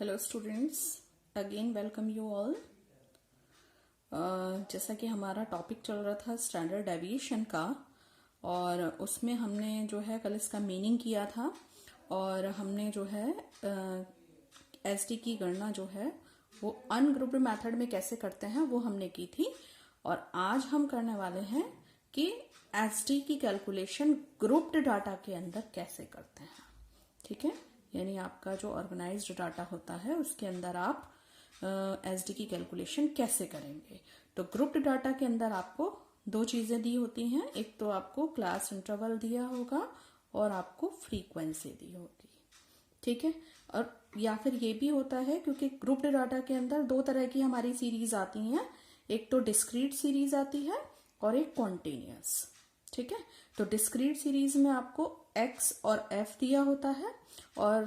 Hello students, again welcome you all. जैसा कि हमारा टॉपिक चल रहा था स्टैंडर्ड डेविएशन का, और उसमें हमने जो है कल इसका मीनिंग किया था, और हमने जो है एसडी की गणना जो है वो अनग्रुप्ड मेथड में कैसे करते हैं वो हमने की थी। और आज हम करने वाले हैं कि एसडी की कैलकुलेशन ग्रुप्ड डाटा के अंदर कैसे करते हैं। ठीक है, यानी आपका जो ऑर्गेनाइज्ड डाटा होता है उसके अंदर आप एसडी की कैलकुलेशन कैसे करेंगे। तो ग्रुप्ड डाटा के अंदर आपको दो चीजें दी होती हैं, एक तो आपको क्लास इंटरवल दिया होगा और आपको फ्रीक्वेंसी दी होगी। ठीक है, और या फिर ये भी होता है क्योंकि ग्रुप्ड डाटा के अंदर दो तरह की हमारी सीरीज आती हैं, एक तो डिस्क्रीट सीरीज आती है और एक कॉन्टिन्यूअस। ठीक है, तो डिस्क्रीट सीरीज में आपको एक्स और एफ दिया होता है, और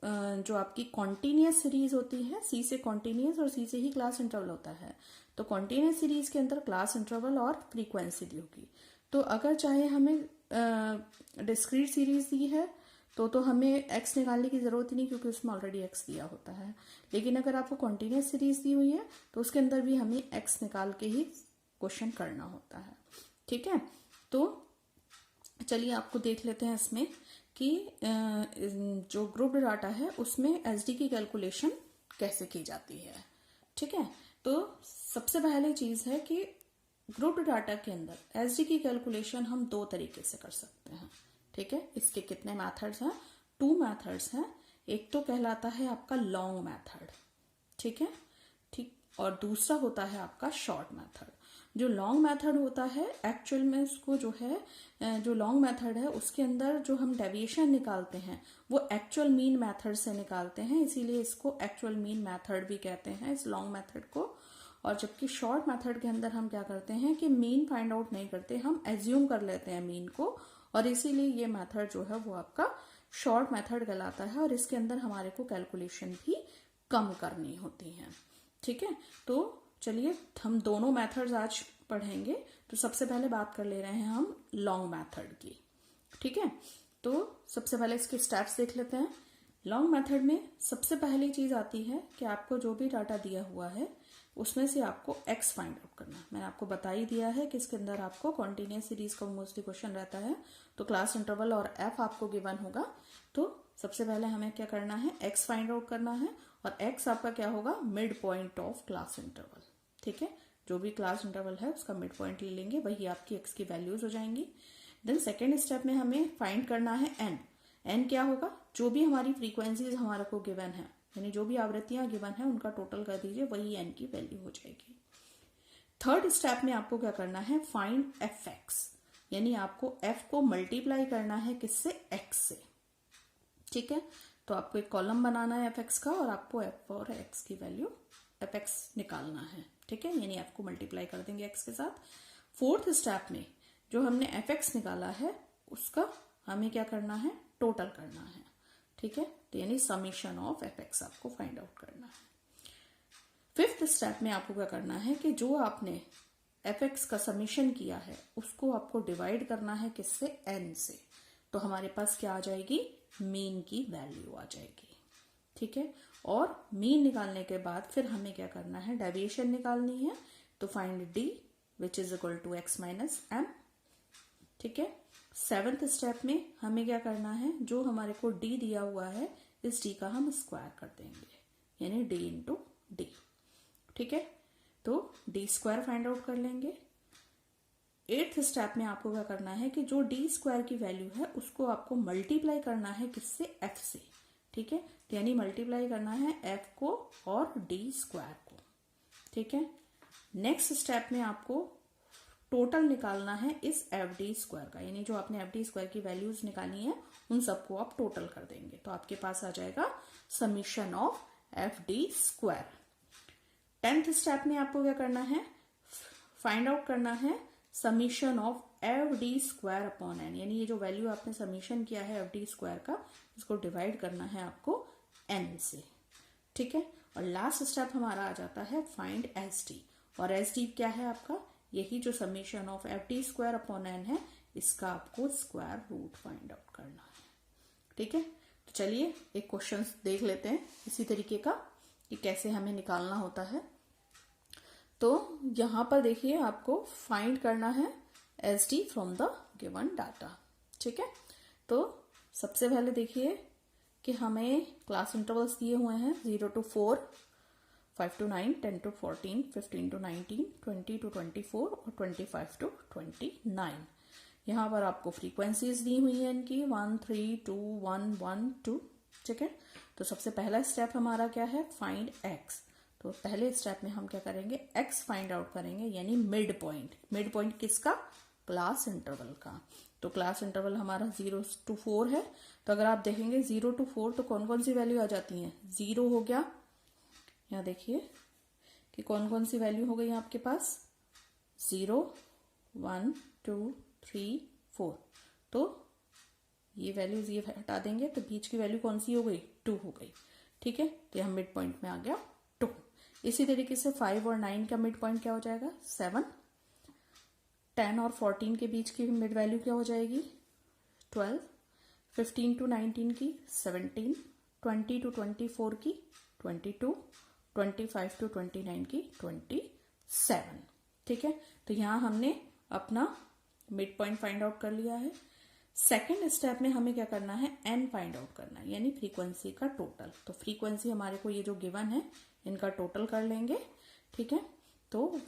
जो आपकी कॉन्टिन्यूअस सीरीज होती है, सी से कॉन्टिन्यूअस और सी से ही क्लास इंटरवल होता है, तो कॉन्टिन्यूअस सीरीज के अंदर क्लास इंटरवल और फ्रीक्वेंसी दी होगी। तो अगर चाहे हमें डिस्क्रीट सीरीज दी है तो हमें एक्स निकालने की जरूरत ही नहीं, क्योंकि उसमें ऑलरेडी एक्स दिया होता है। लेकिन अगर आपको कॉन्टिन्यूअस सीरीज दी हुई है तो उसके अंदर भी हमें एक्स निकाल के ही क्वेश्चन करना होता है। ठीक है, तो चलिए आपको देख लेते हैं इसमें कि जो ग्रुप्ड डाटा है उसमें एसडी की कैलकुलेशन कैसे की जाती है। ठीक है, तो सबसे पहले चीज है कि ग्रुप्ड डाटा के अंदर एसडी की कैलकुलेशन हम दो तरीके से कर सकते हैं। ठीक है, इसके कितने मेथड्स हैं? 2 मेथड्स हैं। एक तो कहलाता है आपका लॉन्ग मेथड, ठीक है, ठीक, और दूसरा होता है आपका शॉर्ट मेथड। जो लॉन्ग मेथड होता है एक्चुअल में उसको जो है जो लॉन्ग मेथड है उसके अंदर जो हम डेविएशन निकालते हैं वो एक्चुअल मीन मेथड से निकालते हैं, इसीलिए इसको एक्चुअल मीन मेथड भी कहते हैं इस लॉन्ग मेथड को। और जबकि शॉर्ट मेथड के अंदर हम क्या करते हैं कि मीन फाइंड आउट नहीं करते, हम एज्यूम कर लेते हैं मीन को, और इसीलिए ये मेथड जो है वो आपका शॉर्ट मेथड कहलाता है, और इसके अंदर हमारे को कैलकुलेशन भी कम करनी होती है। ठीक है, तो चलिए हम दोनों मेथड्स आज पढ़ेंगे। तो सबसे पहले बात कर ले रहे हैं हम लॉन्ग मेथड की। ठीक है, तो सबसे पहले इसके स्टेप्स देख लेते हैं। लॉन्ग मेथड में सबसे पहली चीज आती है कि आपको जो भी डाटा दिया हुआ है उसमें से आपको एक्स फाइंड आउट करना। मैंने आपको बता ही दिया है कि इसके अंदर आपको कॉन्टिन्यूअस सीरीज का मोस्टली क्वेश्चन रहता है, तो क्लास इंटरवल और एफ आपको गिवन होगा। तो सबसे पहले हमें क्या करना है, एक्स फाइंड आउट करना है, और एक्स आपका क्या होगा, mid point of class interval. ठीक है, जो भी क्लास इंटरवल है उसका मिड पॉइंट ले लेंगे, वही आपकी एक्स की वैल्यूज हो जाएंगी। देन सेकेंड स्टेप में हमें फाइंड करना है एन। एन क्या होगा, जो भी हमारी फ्रीक्वेंसीज हमारे को गिवन है, यानी जो भी आवृत्तियां गिवन है उनका टोटल कर दीजिए, वही एन की वैल्यू हो जाएगी। थर्ड स्टेप में आपको क्या करना है, फाइंड एफ एक्स, यानी आपको एफ को मल्टीप्लाई करना है किससे, एक्स से। ठीक है, तो आपको एक कॉलम बनाना है एफ एक्स का, और आपको एफ और एक्स की वैल्यू एफ एक्स निकालना है। ठीक है, यानी एफ को मल्टीप्लाई कर देंगे एक्स के साथ। फोर्थ स्टेप में जो हमने एफ एक्स निकाला है उसका हमें क्या करना है, टोटल करना है। ठीक है, तो यानी समीशन ऑफ एफ एक्स आपको फाइंड आउट करना है। फिफ्थ स्टेप में आपको क्या करना है कि जो आपने एफ एक्स का समीशन किया है उसको आपको डिवाइड करना है किससे, एन से। तो हमारे पास क्या आ जाएगी, मीन की वैल्यू आ जाएगी। ठीक है, और मीन निकालने के बाद फिर हमें क्या करना है, डेविएशन निकालनी है। तो find d which is equal to x minus m. ठीक है, सेवेंथ स्टेप में हमें क्या करना है, जो हमारे को डी दिया हुआ है इस डी का हम स्क्वायर कर देंगे, यानी डी इंटू डी। ठीक है, तो डी स्क्वायर फाइंड आउट कर लेंगे। एट्थ स्टेप में आपको क्या करना है कि जो डी स्क्वायर की वैल्यू है उसको आपको मल्टीप्लाई करना है किससे, एफ से। ठीक है, तो यानी मल्टीप्लाई करना है एफ को और डी स्क्वायर को। ठीक है, नेक्स्ट स्टेप में आपको टोटल निकालना है इस एफ डी स्क्वायर का, यानी जो आपने एफ डी स्क्वायर की वैल्यूज निकाली है उन सबको आप टोटल कर देंगे, तो आपके पास आ जाएगा summation of F D square. 10th step में आपको क्या करना है, फाइंड आउट करना है summation of F D square upon n, यानी ये जो वैल्यू आपने समीशन किया है एफ डी स्क्वायर का, इसको डिवाइड करना है आपको एन से। ठीक है, और लास्ट स्टेप हमारा आ जाता है फाइंड एस डी, और एस डी क्या है आपका, यही जो summation of F D square upon n है, इसका आपको स्क्वायर रूट फाइंड आउट करना है। ठीक है, तो चलिए एक क्वेश्चन देख लेते हैं इसी तरीके का कि कैसे हमें निकालना होता है। तो यहाँ पर देखिए आपको फाइंड करना है SD from the given data. ठीक है, तो सबसे पहले देखिए कि हमें क्लास इंटरवल्स दिए हुए हैं 0 to 4, 5 to 9, 10 to 14, 15 to 19, 20 to 24 और 25 to 29। यहाँ पर आपको फ्रीक्वेंसीज दी हुई है इनकी 1, 3, 2, 1, 1, 2। ठीक है, तो सबसे पहला स्टेप हमारा क्या है, फाइंड x। तो पहले स्टेप में हम क्या करेंगे, x फाइंड आउट करेंगे, यानी मिड पॉइंट। मिड पॉइंट किसका, क्लास इंटरवल का। तो क्लास इंटरवल हमारा 0 to 4 है। तो अगर आप देखेंगे 0 to 4 तो कौन कौन सी वैल्यू आ जाती हैं, 0 हो गया, यहाँ देखिए कि कौन कौन सी वैल्यू हो गई आपके पास, 0, 1, 2, 3, 4। तो ये वैल्यूज ये हटा देंगे तो बीच की वैल्यू कौन सी हो गई, 2 हो गई। ठीक है, तो यहाँ मिड पॉइंट में आ गया 2। इसी तरीके से 5 और 9 का मिड पॉइंट क्या हो जाएगा, 7। 10 और 14 के बीच की मिड वैल्यू क्या हो जाएगी, 12। 15 to 19 की 17, 20 to 24 की 22, 25 to 29 की 27। ठीक है, तो यहाँ हमने अपना मिड पॉइंट फाइंड आउट कर लिया है। सेकेंड स्टेप में हमें क्या करना है, n फाइंड आउट करना है, यानी फ्रीक्वेंसी का टोटल। तो फ्रीक्वेंसी हमारे को ये जो गिवन है इनका टोटल कर लेंगे। ठीक है, तो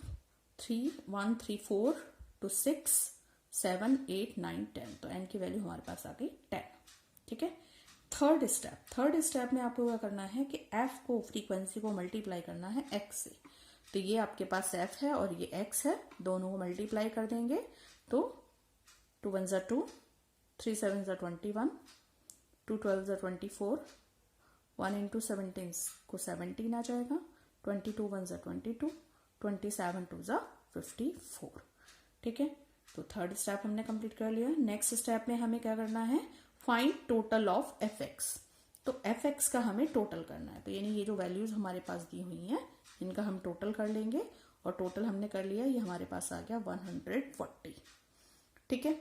3, 1, 3, 4 to 6, 7, 8, 9, 10। तो n की वैल्यू हमारे पास आ गई 10। ठीक है, थर्ड स्टेप में आपको क्या करना है कि f को, फ्रीक्वेंसी को मल्टीप्लाई करना है x से। तो ये आपके पास f है और ये x है, दोनों को मल्टीप्लाई कर देंगे तो 2 1 2, 3 7 21, 2 12 24, 1 into 17 को 17 आ जाएगा, 22 1 22, 27 2 54। ठीक है, तो थर्ड स्टेप हमने कंप्लीट कर लिया। नेक्स्ट स्टेप में हमें क्या करना है, फाइंड टोटल ऑफ fx। तो fx का हमें टोटल करना है। तो यानी ये जो वैल्यूज हमारे पास दी हुई हैं इनका हम टोटल कर लेंगे, और टोटल हमने कर लिया, ये हमारे पास आ गया 140। ठीक है,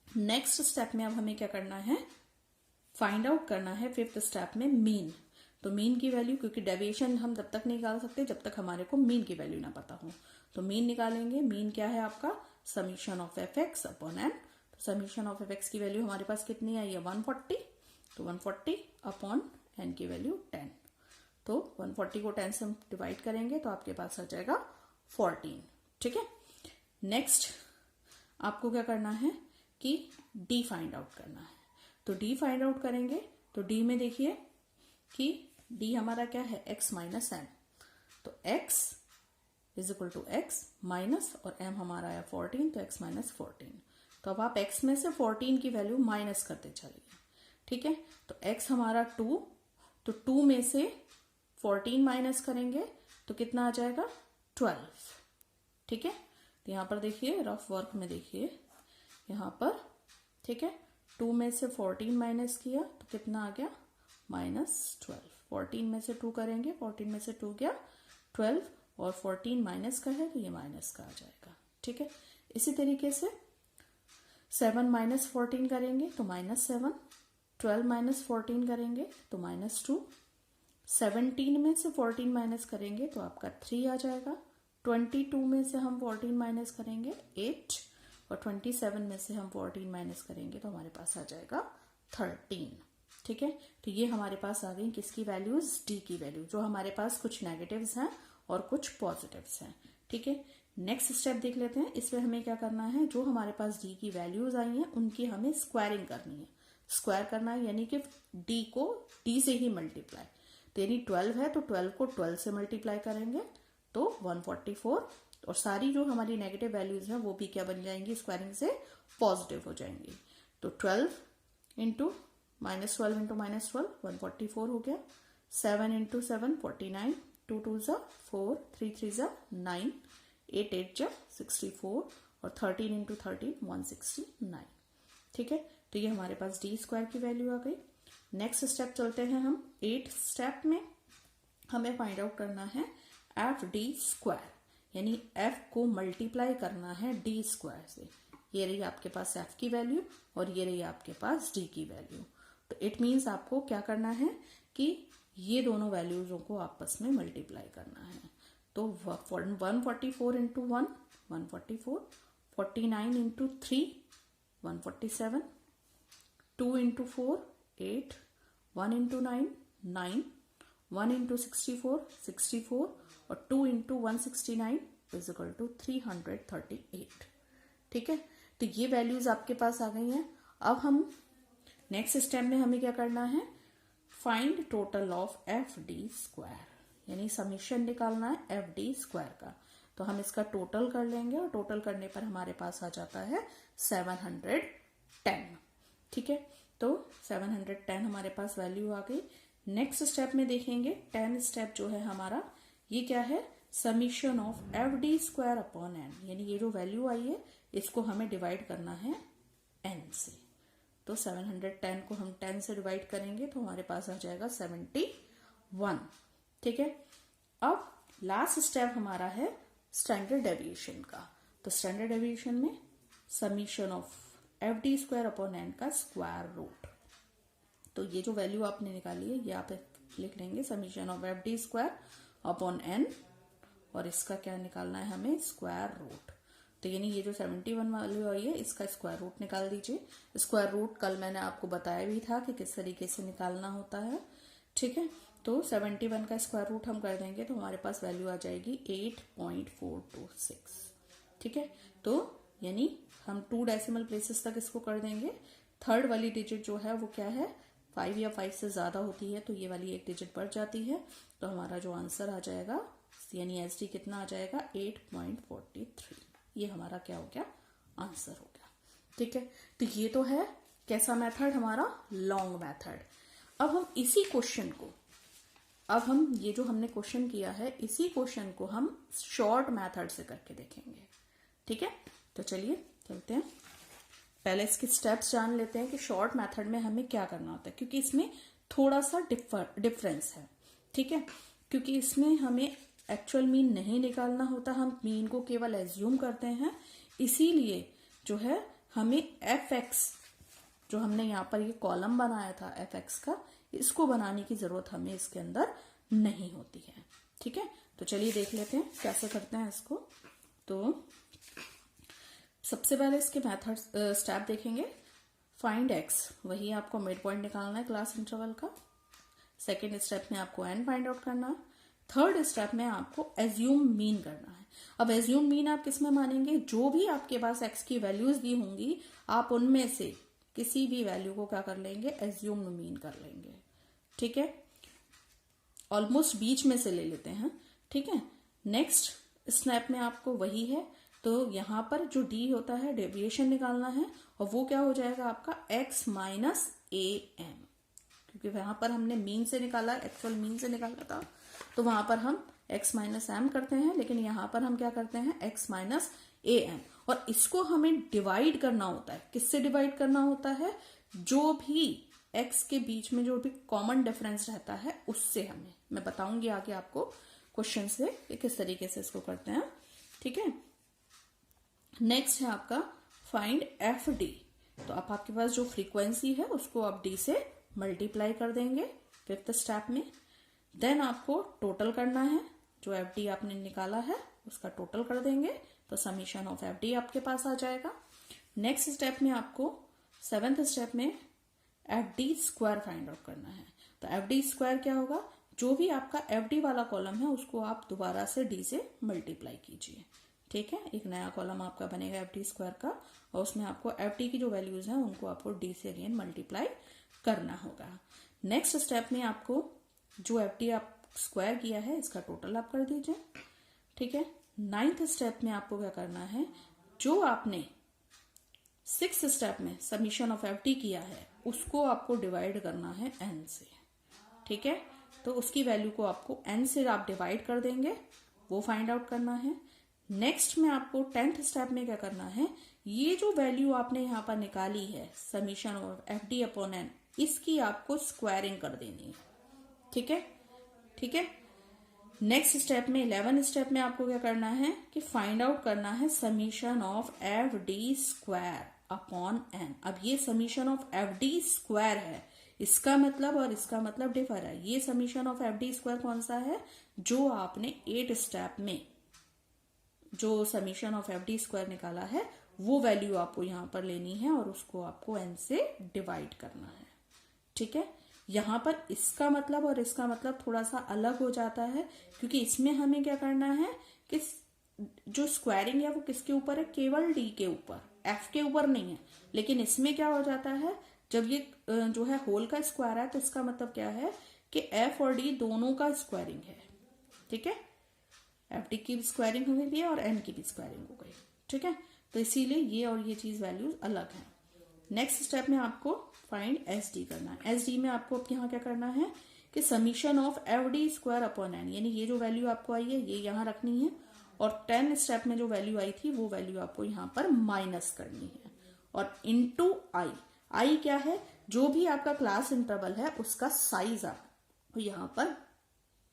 नेक्स्ट स्टेप में अब हमें क्या करना है, फाइंड आउट करना है फिफ्थ स्टेप में मीन। तो मीन की वैल्यू, क्योंकि डेविएशन हम तब तक नहीं निकाल सकते जब तक हमारे को मीन की वैल्यू ना पता हो। तो मीन निकालेंगे। मीन क्या है आपका, summation of fx upon n। तो समीशन ऑफ fx की वैल्यू हमारे पास कितनी आई है, 140। तो 140 अपॉन n की वैल्यू 10। तो 140 को 10 से हम डिवाइड करेंगे तो आपके पास आ जाएगा 14। ठीक है, नेक्स्ट आपको क्या करना है कि d फाइंड आउट करना है। तो d फाइंड आउट करेंगे तो d में देखिए कि d हमारा क्या है, x माइनस m। तो x is equal to x minus, और m हमारा है 14, तो x माइनस 14। तो अब आप x में से 14 की वैल्यू माइनस करते चलिए। ठीक है, तो x हमारा 2, तो 2 में से 14 माइनस करेंगे तो कितना आ जाएगा, 12। ठीक है, तो यहां पर देखिए रफ वर्क में देखिए यहां पर, ठीक है, 2 में से 14 माइनस किया तो कितना आ गया, -12। 14 में से 2 करेंगे, 14 में से 2 गया 12, और 14 माइनस का है तो ये माइनस का आ जाएगा। ठीक है, इसी तरीके से 7 माइनस 14 करेंगे तो -7, 12 माइनस 14 करेंगे तो -2, 17 में से 14 माइनस करेंगे तो आपका 3 आ जाएगा, 22 में से हम 14 माइनस करेंगे 8, और 27 में से हम 14 माइनस करेंगे तो हमारे पास आ जाएगा 13। ठीक है, तो ये हमारे पास आ गई किसकी वैल्यूज, डी की वैल्यू, जो हमारे पास कुछ नेगेटिव्स हैं और कुछ पॉजिटिव्स हैं। ठीक है, नेक्स्ट स्टेप देख लेते हैं। इसमें हमें क्या करना है, जो हमारे पास डी की वैल्यूज आई हैं उनकी हमें स्क्वायरिंग करनी है। स्क्वायर करना है यानी कि डी को डी से ही मल्टीप्लाई। तो यानी 12 है तो 12 को 12 से मल्टीप्लाई करेंगे तो 144, और सारी जो हमारी नेगेटिव वैल्यूज हैं वो भी क्या बन जाएंगी, स्क्वायरिंग से पॉजिटिव हो जाएंगी। तो 12 इंटू -12 इंटू -12 144 हो गया, 7 इंटू 7 49, 2 2 4, 3 3 9, 8 8 64, और 13 इंटू 13 169। ठीक है, तो ये हमारे पास डी स्क्वायर की वैल्यू आ गई। नेक्स्ट स्टेप चलते हैं हम। 8th स्टेप में हमें फाइंड आउट करना है एफ डी स्क्वायर, यानी f को मल्टीप्लाई करना है d स्क्वायर से। ये रही आपके पास f की वैल्यू और ये रही आपके पास d की वैल्यू। तो इट मीन्स आपको क्या करना है कि ये दोनों वैल्यूजों को आपस में मल्टीप्लाई करना है। तो 144 into 1 144, 49 into 3 147, 2 into 4 8, 1 into 9 9, 1 into 64 64 और 2 इंटू 169 इज इक्वल टू 338। ठीक है, तो ये वैल्यूज आपके पास आ गई हैं। अब हम नेक्स्ट स्टेप में हमें क्या करना है, find total of F D square, यानी समीशन निकालना है एफ डी स्क्वायर का। तो हम इसका टोटल कर लेंगे और टोटल करने पर हमारे पास आ जाता है 710। ठीक है, तो 710 हमारे पास वैल्यू आ गई। नेक्स्ट स्टेप में देखेंगे 10 स्टेप जो है हमारा, ये क्या है, summation of F D square upon n, यानी ये जो वैल्यू आई है इसको हमें डिवाइड करना है n से। तो 710 को हम 10 से डिवाइड करेंगे तो हमारे पास आ जाएगा 71। ठीक है, अब लास्ट स्टेप हमारा है स्टैंडर्ड डेविएशन का। तो स्टैंडर्ड डेविएशन में summation of F D square upon N का स्क्वायर रूट। तो ये जो वैल्यू आपने निकाली है ये आप लिख लेंगे, summation of F D square upon n, और इसका क्या निकालना है हमें, स्क्वायर रूट। तो यानी ये जो 71 वैल्यू आई है इसका स्क्वायर रूट निकाल दीजिए। स्क्वायर रूट कल मैंने आपको बताया भी था कि किस तरीके से निकालना होता है। ठीक है, तो 71 का स्क्वायर रूट हम कर देंगे तो हमारे पास वैल्यू आ जाएगी 8.426। ठीक है, तो यानी हम 2 डेसिमल प्लेसेस तक इसको कर देंगे। थर्ड वाली डिजिट जो है वो क्या है, 5 या 5 से ज्यादा होती है तो ये वाली एक डिजिट बढ़ जाती है। तो हमारा जो आंसर आ जाएगा यानी एस डी कितना आ जाएगा, 8.43। ये हमारा क्या हो गया, आंसर हो गया। ठीक है, तो ये तो है कैसा मेथड, हमारा लॉन्ग मेथड। अब हम इसी क्वेश्चन को, अब हम ये जो हमने क्वेश्चन किया है इसी क्वेश्चन को हम शॉर्ट मेथड से करके देखेंगे। ठीक है, तो चलिए चलते हैं। पहले इसके स्टेप्स जान लेते हैं कि शॉर्ट मेथड में हमें क्या करना होता है, क्योंकि इसमें थोड़ा सा डिफरेंस है। ठीक है, क्योंकि इसमें हमें एक्चुअल मीन नहीं निकालना होता, हम मीन को केवल एज्यूम करते हैं। इसीलिए जो है हमें एफ एक्स, जो हमने यहाँ पर ये कॉलम बनाया था एफ एक्स का, इसको बनाने की जरूरत हमें इसके अंदर नहीं होती है। ठीक है, तो चलिए देख लेते हैं कैसे करते हैं इसको। तो सबसे पहले इसके मेथड स्टेप देखेंगे। फाइंड एक्स, वही आपको मिड पॉइंट निकालना है क्लास इंटरवल का। सेकेंड स्टेप में आपको एन फाइंड आउट करना है। थर्ड स्टेप में आपको एज्यूम मीन करना है। अब एज्यूम मीन आप किस में मानेंगे, जो भी आपके पास एक्स की वैल्यूज दी होंगी आप उनमें से किसी भी वैल्यू को क्या कर लेंगे, एज्यूम मीन कर लेंगे। ठीक है, ऑलमोस्ट बीच में से ले लेते हैं। ठीक है, नेक्स्ट स्टेप में आपको वही है, तो यहां पर जो डी होता है डेविएशन निकालना है, और वो क्या हो जाएगा आपका x माइनस ए एम, क्योंकि वहां पर हमने मीन से निकाला, एक्चुअल मीन से निकाला था, तो वहां पर हम x माइनस एम करते हैं, लेकिन यहां पर हम क्या करते हैं, x माइनस ए एम। और इसको हमें डिवाइड करना होता है, किससे डिवाइड करना होता है, जो भी x के बीच में जो भी कॉमन डिफरेंस रहता है उससे। हमें मैं बताऊंगी आगे आपको क्वेश्चन से कि किस तरीके से इसको करते हैं। ठीक है, नेक्स्ट है आपका फाइंड एफ डी। तो अब आपके पास जो फ्रीक्वेंसी है उसको आप डी से मल्टीप्लाई कर देंगे फिफ्थ स्टेप में। देन आपको टोटल करना है, जो एफ डी आपने निकाला है उसका टोटल कर देंगे तो समीशन ऑफ एफ डी आपके पास आ जाएगा। नेक्स्ट स्टेप में आपको सेवेंथ स्टेप में F D square find out करना है। तो एफ डी स्क्वायर क्या होगा, जो भी आपका एफ डी वाला कॉलम है उसको आप दोबारा से डी से मल्टीप्लाई कीजिए। ठीक है, एक नया कॉलम आपका बनेगा एफ डी स्क्वायर का, और उसमें आपको एफ डी की जो वैल्यूज हैं उनको आपको डी से अगेन मल्टीप्लाई करना होगा। नेक्स्ट स्टेप में आपको जो एफ डी आप स्क्वायर किया है इसका टोटल आप कर दीजिए। ठीक है, नाइन्थ स्टेप में आपको क्या करना है, जो आपने सिक्स स्टेप में समीशन ऑफ एफ डी किया है उसको आपको डिवाइड करना है एन से। ठीक है, तो उसकी वैल्यू को आपको एन से आप डिवाइड कर देंगे, वो फाइंड आउट करना है। नेक्स्ट में आपको 10th स्टेप में क्या करना है, ये जो वैल्यू आपने यहां पर निकाली है summation of F D upon n, इसकी आपको स्क्वायरिंग कर देनी है। ठीक है, ठीक है। नेक्स्ट स्टेप में 11 स्टेप में आपको क्या करना है कि फाइंड आउट करना है summation of F D square upon n. अब ये summation of F D square है, इसका मतलब और इसका मतलब डिफर है। ये summation of F D square कौन सा है, जो आपने 8 स्टेप में जो summation of F D square निकाला है वो वैल्यू आपको यहां पर लेनी है और उसको आपको n से डिवाइड करना है। ठीक है, यहां पर इसका मतलब और इसका मतलब थोड़ा सा अलग हो जाता है, क्योंकि इसमें हमें क्या करना है कि जो स्क्वायरिंग है वो किसके ऊपर है, केवल d के ऊपर, f के ऊपर नहीं है। लेकिन इसमें क्या हो जाता है, जब ये जो है होल का स्क्वायर है तो इसका मतलब क्या है कि f और d दोनों का स्क्वायरिंग है। ठीक है, एफ डी की भी स्क्वायरिंग हो गई है और एन की भी स्क्वायरिंग हो गई। ठीक है, तो इसीलिए ये और ये चीज वैल्यूज अलग है। नेक्स्ट स्टेप में आपको फाइंड एस डी करना है। एस डी में आपको यहाँ क्या करना है कि summation of F D square upon n, यानी ये जो वैल्यू आपको आई है ये यहाँ रखनी है और 10 स्टेप में जो वैल्यू आई थी वो वैल्यू आपको यहाँ पर माइनस करनी है और इनटू आई। आई क्या है, जो भी आपका क्लास इंटरवल है उसका साइज आपको यहाँ पर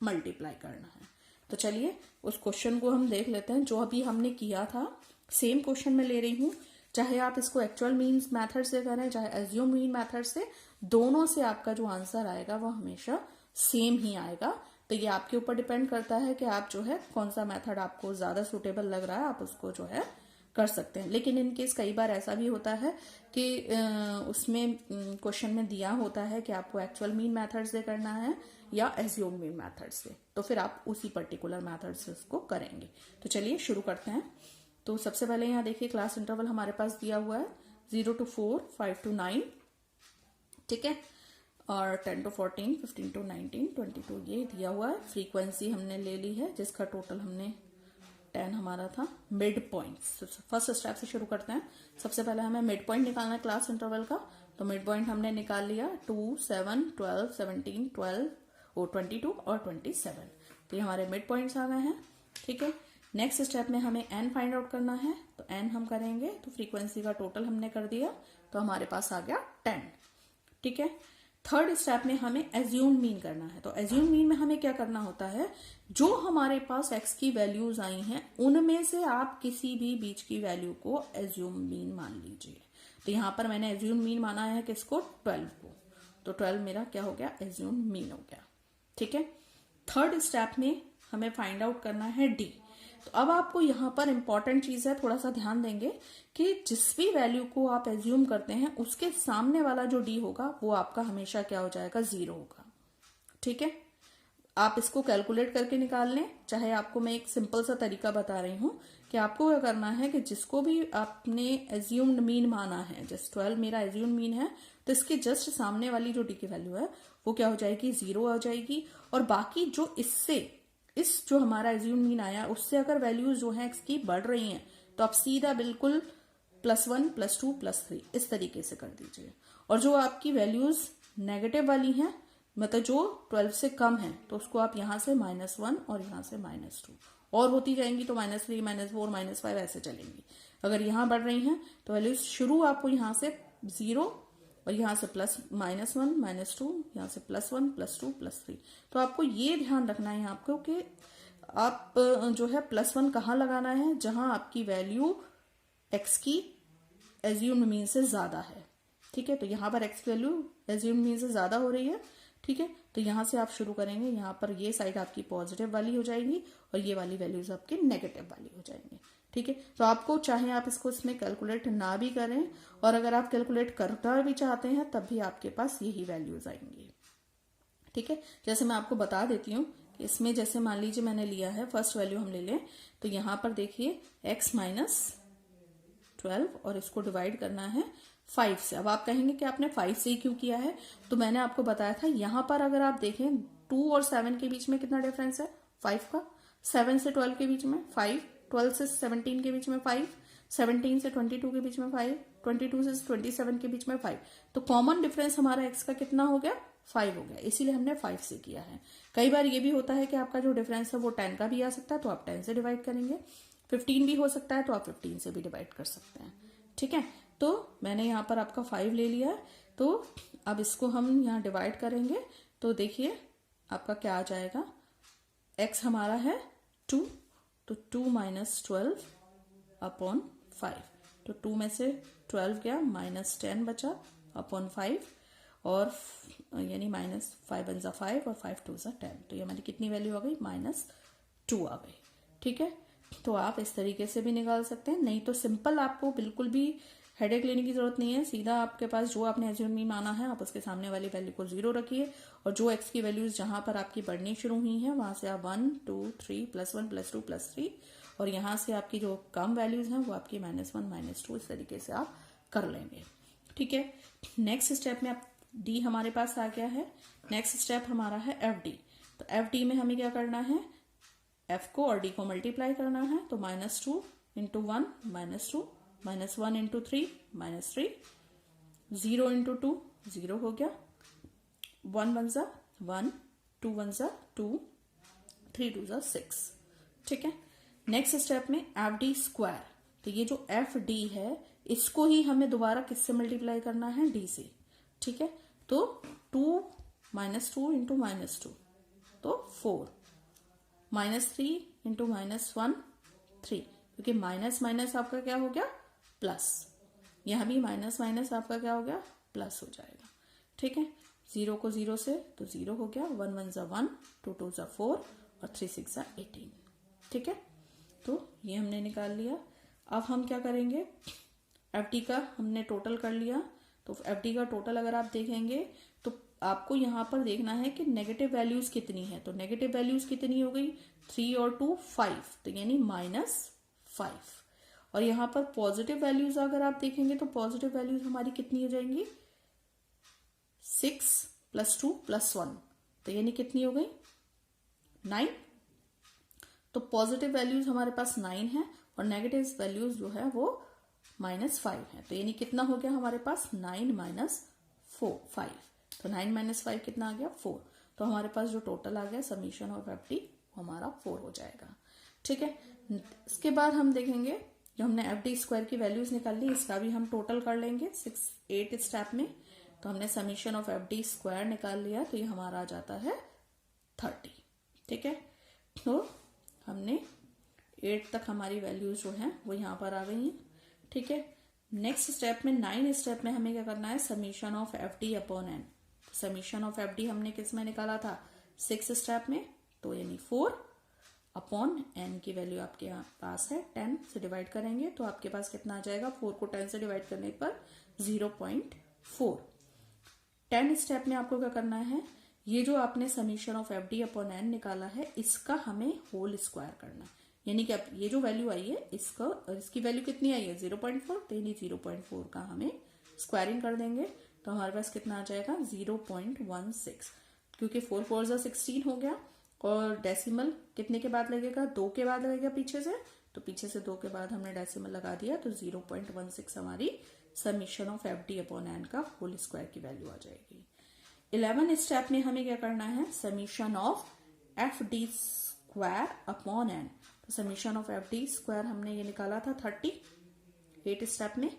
मल्टीप्लाई करना है। तो चलिए उस क्वेश्चन को हम देख लेते हैं जो अभी हमने किया था। सेम क्वेश्चन में ले रही हूं, चाहे आप इसको एक्चुअल मीन्स मेथड से करें चाहे एज्यूम मीन मेथड से, दोनों से आपका जो आंसर आएगा वो हमेशा सेम ही आएगा। तो ये आपके ऊपर डिपेंड करता है कि आप जो है कौन सा मेथड आपको ज्यादा सुटेबल लग रहा है, आप उसको जो है कर सकते हैं। लेकिन इन केस कई बार ऐसा भी होता है कि उसमें क्वेश्चन में दिया होता है कि आपको एक्चुअल मीन मेथड से करना है या एज्यूम मीन मेथड से, तो फिर आप उसी पर्टिकुलर मेथड से उसको करेंगे। तो चलिए शुरू करते हैं। तो सबसे पहले यहाँ देखिए क्लास इंटरवल हमारे पास दिया हुआ है 0 to 4, 5 to 9, ठीक है, और 10 to 14, 15 to 19, 22 ये दिया हुआ है। फ्रीक्वेंसी हमने ले ली है जिसका टोटल हमने 10 हमारा था। मिड पॉइंट, फर्स्ट स्टेप से शुरू करते हैं। सबसे पहले हमें मिड पॉइंट निकालना है क्लास इंटरवल का। तो मिड पॉइंट हमने निकाल लिया 2, 7, 12, 17, 12 और 22 और 27। तो ये हमारे मिड पॉइंट्स आ गए हैं। ठीक है, नेक्स्ट स्टेप में हमें एन फाइंड आउट करना है। तो एन हम करेंगे तो फ्रीक्वेंसी का टोटल हमने कर दिया तो हमारे पास आ गया 10। ठीक है, थर्ड स्टेप में हमें एज्यूम मीन करना है। तो एज्यूम मीन में हमें क्या करना होता है, जो हमारे पास एक्स की वैल्यूज आई हैं उनमें से आप किसी भी बीच की वैल्यू को एज्यूम मीन मान लीजिए। तो यहां पर मैंने एज्यूम मीन माना है किसको, 12 को। तो 12 मेरा क्या हो गया, एज्यूम मीन हो गया। ठीक है, थर्ड स्टेप में हमें फाइंड आउट करना है डी। तो अब आपको यहां पर इंपॉर्टेंट चीज है, थोड़ा सा ध्यान देंगे कि जिस भी वैल्यू को आप एज्यूम करते हैं उसके सामने वाला जो डी होगा वो आपका हमेशा क्या हो जाएगा, 0 होगा। ठीक है, आप इसको कैलकुलेट करके निकाल लें, चाहे आपको मैं एक सिंपल सा तरीका बता रही हूं कि आपको क्या करना है कि जिसको भी आपने एज्यूम्ड मीन माना है, जैसे 12 मेरा एज्यूम मीन है, तो इसके जस्ट सामने वाली जो डी की वैल्यू है वो क्या हो जाएगी, 0 हो जाएगी। और बाकी जो इस जो हमारा एज्यूम मीन आया उससे अगर वैल्यूज जो है एक्स की बढ़ रही हैं तो आप सीधा बिल्कुल +1, +2, +3 इस तरीके से कर दीजिए। और जो आपकी वैल्यूज नेगेटिव वाली हैं, मतलब जो 12 से कम है, तो उसको आप यहां से -1 और यहां से -2 और होती जाएंगी तो -3, -4, -5 ऐसे चलेंगी। अगर यहां बढ़ रही हैं तो वैल्यूज शुरू आपको यहां से 0 और यहां से +1, -2, यहां से +1, +2, +3। तो आपको ये ध्यान रखना है यहाँ आपको कि आप जो है +1 कहाँ लगाना है, जहां आपकी वैल्यू एक्स की एज्यूम्ड मीन से ज्यादा है। ठीक है, तो यहाँ पर एक्स वैल्यू एज्यूम्ड मीन से ज्यादा हो रही है। ठीक है, तो यहां से आप शुरू करेंगे, यहाँ पर ये साइड आपकी पॉजिटिव वाली हो जाएगी और ये वाली वैल्यूज आपकी नेगेटिव वाली हो जाएंगी। ठीक है, तो आपको चाहे आप इसको इसमें कैलकुलेट ना भी करें और अगर आप कैलकुलेट करना भी चाहते हैं तब भी आपके पास यही वैल्यूज आएंगी। ठीक है, जैसे मैं आपको बता देती हूँ कि इसमें जैसे मान लीजिए मैंने लिया है फर्स्ट वैल्यू हम ले लें, तो यहाँ पर देखिए x - 12 और इसको डिवाइड करना है 5 से। अब आप कहेंगे कि आपने 5 से ही क्यों किया है, तो मैंने आपको बताया था यहाँ पर अगर आप देखें 2 और 7 के बीच में कितना डिफरेंस है, 5 का। 7 से 12 के बीच में 5, 12 से 17 के बीच में 5, 17 से 22 के बीच में 5, 22 से 27 के बीच में 5। तो कॉमन डिफरेंस हमारा x का कितना हो गया, 5 हो गया, इसीलिए हमने 5 से किया है। कई बार ये भी होता है कि आपका जो डिफरेंस है वो 10 का भी आ सकता है, तो आप 10 से डिवाइड करेंगे। 15 भी हो सकता है तो आप 15 से भी डिवाइड कर सकते हैं। ठीक है, तो मैंने यहाँ पर आपका 5 ले लिया है। तो अब इसको हम यहाँ डिवाइड करेंगे तो देखिए आपका क्या आ जाएगा, x हमारा है 2, तो 2 - 12 अपॉन 5। तो 2 में से 12 गया, -10 बचा अपॉन 5 और यानी माइनस 5 वन ज़ा 5 और 5 टू ज़ा 10, तो ये हमारी कितनी वैल्यू आ गई, -2 आ गई। ठीक है, तो आप इस तरीके से भी निकाल सकते हैं, नहीं तो सिंपल आपको बिल्कुल भी हेडेक लेने की जरूरत नहीं है। सीधा आपके पास जो आपने एज्यूम माना है आप उसके सामने वाली वैल्यू को 0 रखिए, और जो एक्स की वैल्यूज जहां पर आपकी बढ़नी शुरू हुई हैं वहां से आप 1 2 3 +1 +2 +3, और यहाँ से आपकी जो कम वैल्यूज हैं वो आपकी -1 -2, इस तरीके से आप कर लेंगे। ठीक है, नेक्स्ट स्टेप में आप डी हमारे पास आ गया है। नेक्स्ट स्टेप हमारा है एफ डी। तो एफ डी में हमें क्या करना है, एफ को और डी को मल्टीप्लाई करना है। तो -2 × 1 -2, -1 × 3 -3, 0 × 2 0 हो गया, 1 1 ज़ा 1, 2 1 ज़ा 2, 3 2 ज़ा 6। ठीक है, नेक्स्ट स्टेप में एफ डी स्क्वायर। तो ये जो एफ डी है इसको ही हमें दोबारा किससे मल्टीप्लाई करना है, डी से। ठीक है, तो 2 -2 × -2 तो 4, -3 × -1 3, क्योंकि माइनस माइनस आपका क्या हो गया, प्लस। यहां भी माइनस माइनस आपका क्या हो गया, प्लस हो जाएगा। ठीक है, 0 को 0 से तो 0 हो गया, 1 1 ज़ा 1, 2 2 ज़ा 4 और 3 6 ज़ा 18। ठीक है, तो ये हमने निकाल लिया। अब हम क्या करेंगे, एफ डी का हमने टोटल कर लिया। तो एफ डी का टोटल अगर आप देखेंगे तो आपको यहाँ पर देखना है कि नेगेटिव वैल्यूज कितनी है। तो नेगेटिव वैल्यूज कितनी हो गई, 3 और 2 5, तो यानी -5। और यहाँ पर पॉजिटिव वैल्यूज अगर आप देखेंगे तो पॉजिटिव वैल्यूज हमारी कितनी हो जाएंगी, 6 + 2 + 1, तो यानी कितनी हो गई, 9। तो पॉजिटिव वैल्यूज हमारे पास 9 है और नेगेटिव वैल्यूज जो है वो -5 है। तो यानी कितना हो गया हमारे पास, 9 - 5। तो 9 - 5 कितना आ गया, 4। तो हमारे पास जो टोटल आ गया समीशन ऑफ एफ डी हमारा 4 हो जाएगा। ठीक है, इसके बाद हम देखेंगे जो हमने एफ डी स्क्वायर की वैल्यूज निकाल ली इसका भी हम टोटल कर लेंगे 8 स्टेप में। तो हमने summation of F D square निकाल लिया, तो ये हमारा आ जाता है 30। ठीक है, तो हमने 8 तक हमारी वैल्यूज जो है वो यहाँ पर आ गई हैं। ठीक है, नेक्स्ट स्टेप में 9 स्टेप में हमें क्या करना है, summation of F D upon n. Summation of F d हमने किस में निकाला था, 6 स्टेप में। तो यानी 4 अपॉन एन की वैल्यू आपके यहाँ पास है 10 से डिवाइड करेंगे तो आपके पास कितना आ जाएगा, 4 को 10 से डिवाइड करने पर 0.4। 10 स्टेप में आपको क्या करना है, ये जो आपने summation of F D upon n निकाला है इसका हमें होल स्क्वायर करना है। यानी कि अब ये जो वैल्यू आई है इसकी वैल्यू कितनी आई है, 0.4, तो यानी 0.4 का हमें स्क्वायरिंग कर देंगे तो हमारे पास कितना आ जाएगा, 0.16। क्योंकि 4 4 ज़ा 16 हो गया और डेसिमल कितने के बाद लगेगा, 2 के बाद लगेगा पीछे से, तो पीछे से 2 के बाद हमने डेसिमल लगा दिया तो 0.16 हमारी summation of F D upon N का होल स्क्वायर की वैल्यू आ जाएगी। 11 स्टेप में हमें क्या करना है, summation of F D square upon N. तो summation of F D square हमने ये निकाला था 38 स्टेप में।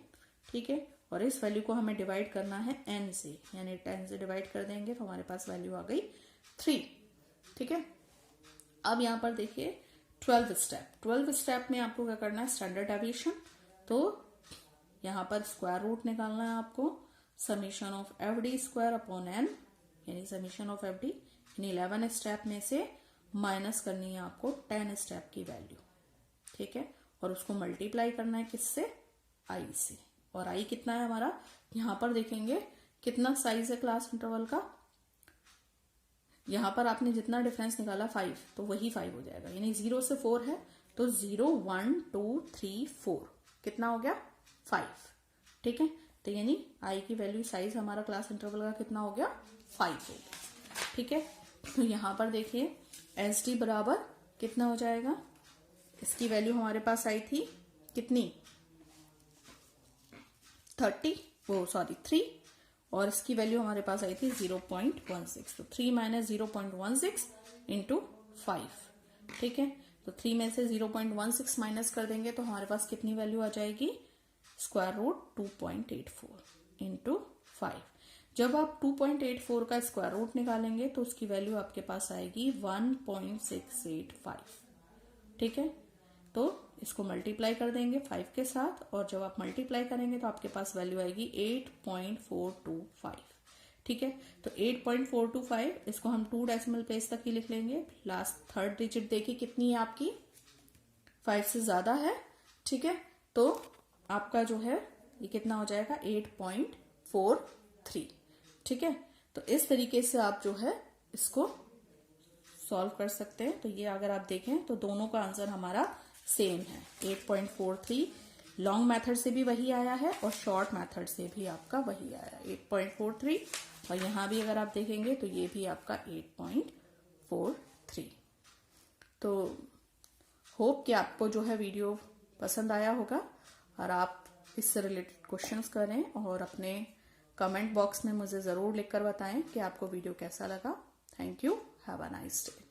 ठीक है, और इस वैल्यू को हमें डिवाइड करना है n से, यानी 10 से डिवाइड कर देंगे तो हमारे पास वैल्यू आ गई 3। ठीक है, अब यहाँ पर देखिए 12 स्टेप में आपको क्या करना है, स्टैंडर्ड डेविएशन। तो यहाँ पर स्क्वायर रूट निकालना है आपको, summation of F D square upon n, यानी समीशन ऑफ एफ डी, यानी 11 स्टेप में से माइनस करनी है आपको 10 स्टेप की वैल्यू। ठीक है, और उसको मल्टीप्लाई करना है किससे, आई से। और आई कितना है हमारा, यहां पर देखेंगे कितना साइज है क्लास इंटरवल का, यहां पर आपने जितना डिफरेंस निकाला 5 तो वही 5 हो जाएगा, यानी 0 से 4 है तो 0 1 2 3 4 कितना हो गया, 5। ठीक है, तो यानी आई की वैल्यू साइज हमारा क्लास इंटरवल का कितना हो गया, 5 हो गया। ठीक है, तो यहां पर देखिए एस डी बराबर कितना हो जाएगा, इसकी वैल्यू हमारे पास आई थी कितनी, 3, और इसकी वैल्यू हमारे पास आई थी 0.16। तो 3 - 0.16 × 5। ठीक है, तो 3 में से 0.16 माइनस कर देंगे तो हमारे पास कितनी वैल्यू आ जाएगी, स्क्वायर रूट 2.84 × 5। जब आप 2.84 का स्क्वायर रूट निकालेंगे तो उसकी वैल्यू आपके पास आएगी 1.685। ठीक है, तो इसको मल्टीप्लाई कर देंगे 5 के साथ, और जब आप मल्टीप्लाई करेंगे तो आपके पास वैल्यू आएगी 8.425। ठीक है, तो 8.425 इसको हम 2 डेसिमल प्लेस तक ही लिख लेंगे। लास्ट थर्ड डिजिट देखिए कितनी है आपकी, 5 से ज्यादा है। ठीक है, तो आपका जो है ये कितना हो जाएगा, 8.43। ठीक है, तो इस तरीके से आप जो है इसको सॉल्व कर सकते हैं। तो ये अगर आप देखें तो दोनों का आंसर हमारा सेम है, 8.43। लॉन्ग मेथड से भी वही आया है और शॉर्ट मेथड से भी आपका वही आया, 8.43। और यहाँ भी अगर आप देखेंगे तो ये भी आपका 8.43। तो होप कि आपको जो है वीडियो पसंद आया होगा और आप इससे रिलेटेड क्वेश्चंस करें और अपने कमेंट बॉक्स में मुझे ज़रूर लिखकर बताएं कि आपको वीडियो कैसा लगा। Thank you, have a nice day.